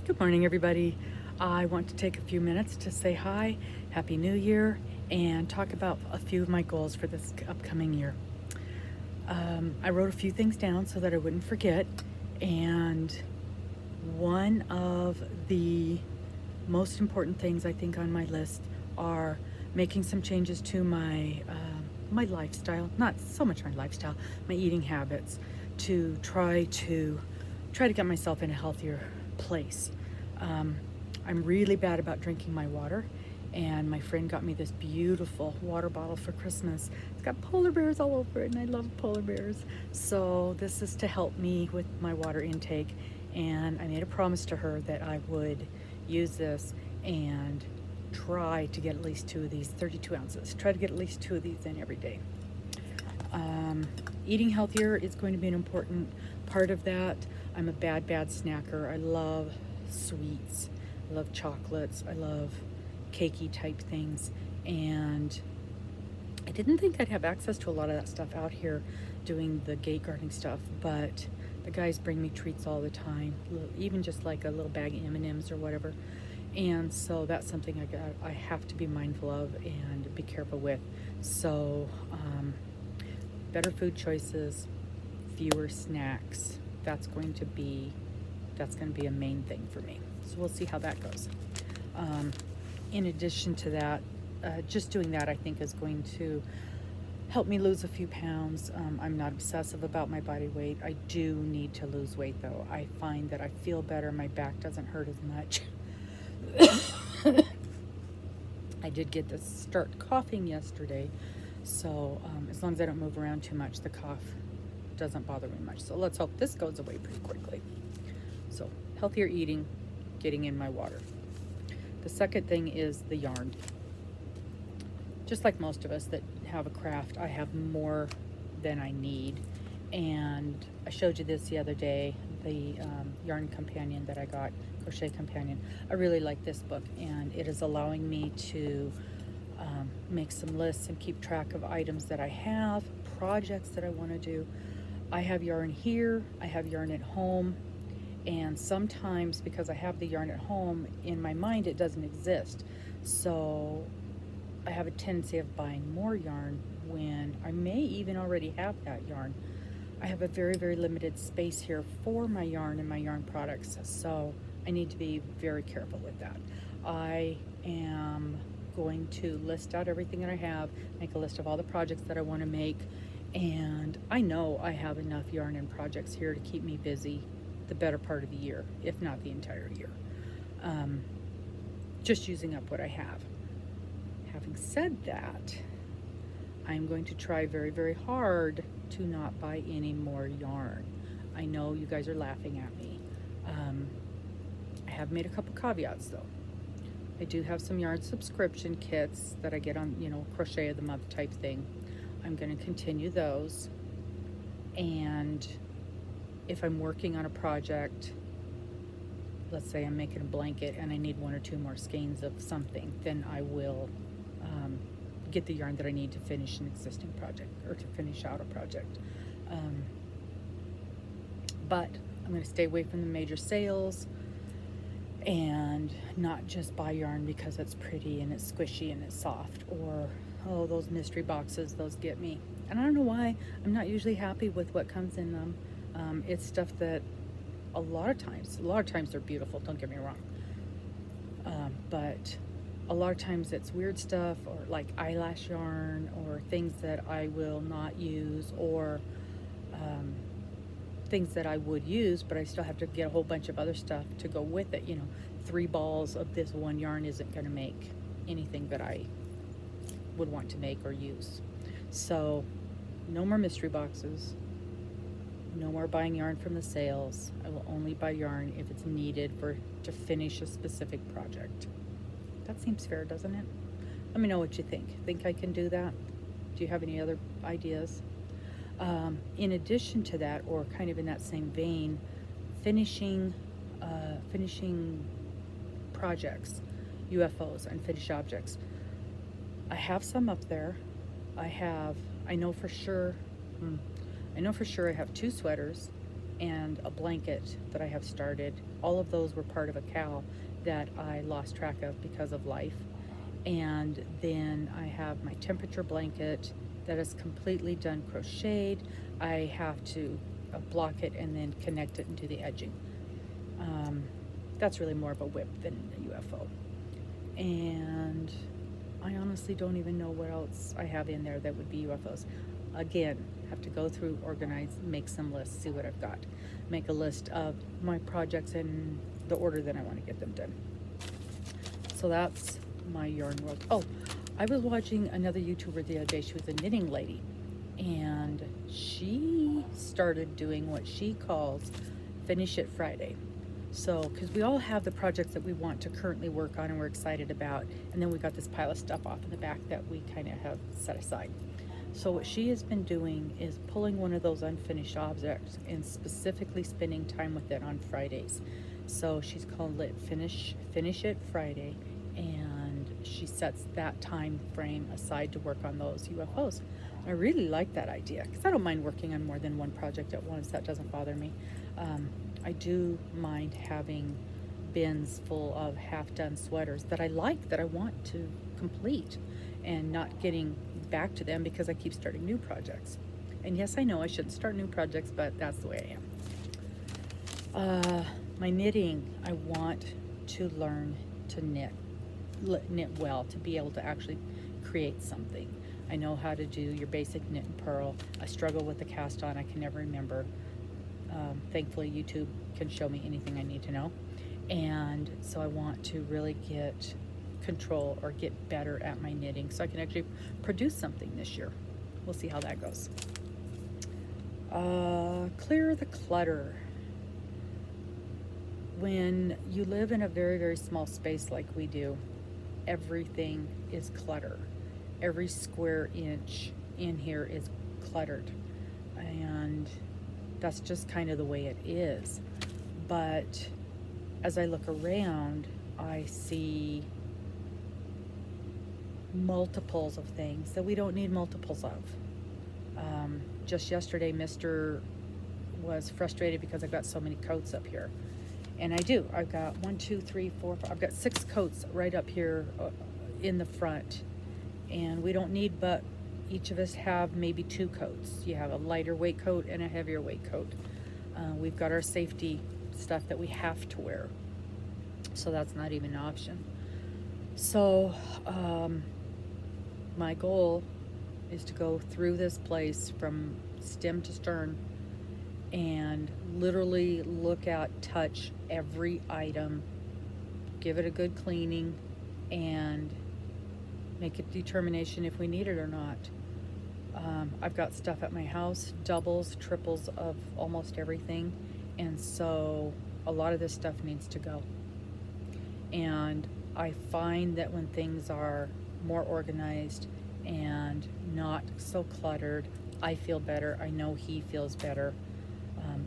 Good morning, everybody. I want to take a few minutes to say hi, Happy New Year, and talk about a few of my goals for this upcoming year. I wrote a few things down so that I wouldn't forget, and one of the most important things I think on my list are making some changes to my lifestyle, not so much my lifestyle, my eating habits, to try to get myself in a healthier place. I'm really bad about drinking my water, and my friend got me this beautiful water bottle for Christmas. It's got polar bears all over it, and I love polar bears. So this is to help me with my water intake, and I made a promise to her that I would use this and try to get at least 2 of these, 32 ounces. Try to get at least 2 of these in every day. Eating healthier is going to be an important part of that. I'm a bad snacker. I love sweets. I love chocolates. I love cakey type things. And I didn't think I'd have access to a lot of that stuff out here doing the gate gardening stuff, but the guys bring me treats all the time, even just like a little bag of M&Ms or whatever. And so that's something I have to be mindful of and be careful with. So better food choices, fewer snacks. That's going to be a main thing for me. So we'll see how that goes. In addition to that, just doing that I think is going to help me lose a few pounds. I'm not obsessive about my body weight. I do need to lose weight though. I find that I feel better. My back doesn't hurt as much. I did get to start coughing yesterday, so as long as I don't move around too much, the cough doesn't bother me much. So let's hope this goes away pretty quickly. So healthier eating, getting in my water. The second thing is the yarn. Just like most of us that have a craft, I have more than I need. And I showed you this the other day, the yarn companion that I got, crochet companion. I really like this book, and it is allowing me to make some lists and keep track of items that I have, projects that I want to do. I have yarn here, I have yarn at home, and sometimes because I have the yarn at home, in my mind it doesn't exist. So I have a tendency of buying more yarn when I may even already have that yarn. I have a very, very limited space here for my yarn and my yarn products, so I need to be very careful with that. I am going to list out everything that I have, make a list of all the projects that I want to make, and I know I have enough yarn and projects here to keep me busy the better part of the year, if not the entire year. Just using up what I have. Having said that, I'm going to try very, very hard to not buy any more yarn. I know you guys are laughing at me. I have made a couple caveats though. I do have some yarn subscription kits that I get on, crochet of the month type thing. I'm going to continue those. And if I'm working on a project, let's say I'm making a blanket and I need 1 or 2 more skeins of something, then I will get the yarn that I need to finish an existing project or to finish out a project. But I'm going to stay away from the major sales and not just buy yarn because it's pretty and it's squishy and it's soft, or those mystery boxes, those get me. And I don't know why. I'm not usually happy with what comes in them. It's stuff that a lot of times they're beautiful, don't get me wrong, but a lot of times it's weird stuff, or like eyelash yarn, or things that I will not use, or things that I would use, but I still have to get a whole bunch of other stuff to go with it. 3 balls of this one yarn isn't going to make anything that I would want to make or use. So no more mystery boxes, no more buying yarn from the sales. I will only buy yarn if it's needed to finish a specific project. That seems fair, doesn't it? Let me know what you think. Think I can do that? Do you have any other ideas? In addition to that, or kind of in that same vein, finishing projects, UFOs, unfinished objects. I have some up there. I know for sure I have 2 sweaters, and a blanket that I have started. All of those were part of a cow that I lost track of because of life. And then I have my temperature blanket that is completely done crocheted. I have to block it and then connect it into the edging. That's really more of a whip than a UFO. And I honestly don't even know what else I have in there that would be UFOs. Again, have to go through, organize, make some lists, see what I've got. Make a list of my projects in the order that I want to get them done. So that's my yarn world. Oh, I was watching another YouTuber the other day. She was a knitting lady, and she started doing what she calls Finish It Friday. So, because we all have the projects that we want to currently work on and we're excited about, and then we got this pile of stuff off in the back that we kind of have set aside. So what she has been doing is pulling one of those unfinished objects and specifically spending time with it on Fridays. So she's called it Finish It Friday, and she sets that time frame aside to work on those UFOs. I really like that idea because I don't mind working on more than one project at once. That doesn't bother me. I do mind having bins full of half-done sweaters that I like, that I want to complete, and not getting back to them because I keep starting new projects. And yes, I know I shouldn't start new projects, but that's the way I am. My knitting, I want to learn to knit well, to be able to actually create something. I know how to do your basic knit and purl. I struggle with the cast on. I can never remember. Thankfully, YouTube can show me anything I need to know. And so I want to really get control or get better at my knitting so I can actually produce something this year. We'll see how that goes. Clear the clutter. When you live in a very, very small space like we do, everything is clutter. Every square inch in here is cluttered. And that's just kind of the way it is. But as I look around, I see multiples of things that we don't need multiples of. Just yesterday, Mr. was frustrated because I've got so many coats up here. And I do. I've got 1, 2, 3, 4, 5. I've got 6 coats right up here in the front. And we don't need but each of us have maybe 2 coats. You have a lighter weight coat and a heavier weight coat. We've got our safety stuff that we have to wear. So that's not even an option. So my goal is to go through this place from stem to stern and literally look at, touch every item, give it a good cleaning, and make a determination if we need it or not. I've got stuff at my house, doubles, triples of almost everything, and so a lot of this stuff needs to go. And I find that when things are more organized and not so cluttered, I feel better. I know he feels better.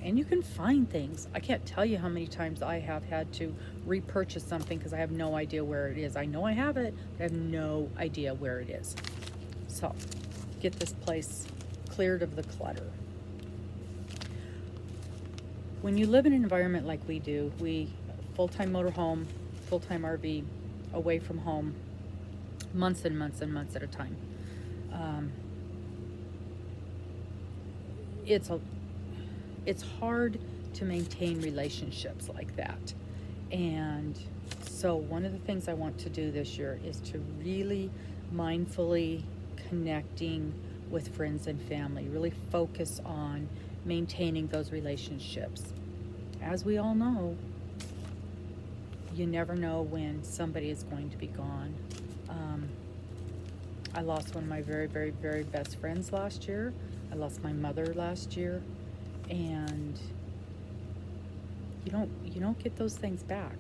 And you can find things. I can't tell you how many times I have had to repurchase something because I have no idea where it is. I know I have it, but I have no idea where it is. So, get this place cleared of the clutter. When you live in an environment like we do, we full-time motorhome, full-time RV, away from home, months and months and months at a time. It's hard to maintain relationships like that. And so one of the things I want to do this year is to really mindfully connecting with friends and family, really focus on maintaining those relationships. As we all know, you never know when somebody is going to be gone. I lost one of my very, very, very best friends last year. I lost my mother last year. And you don't get those things back.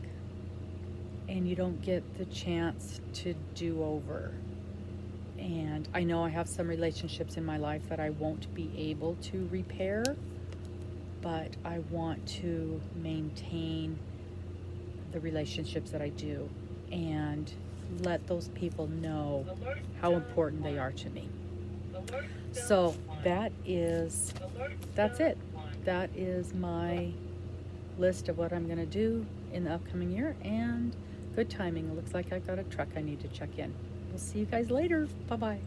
And you don't get the chance to do over. And I know I have some relationships in my life that I won't be able to repair, but I want to maintain the relationships that I do and let those people know how important they are to me. So that's it. that is my list of what I'm going to do in the upcoming year, and good timing. It looks like I've got a truck I need to check in. We'll see you guys later. Bye-bye.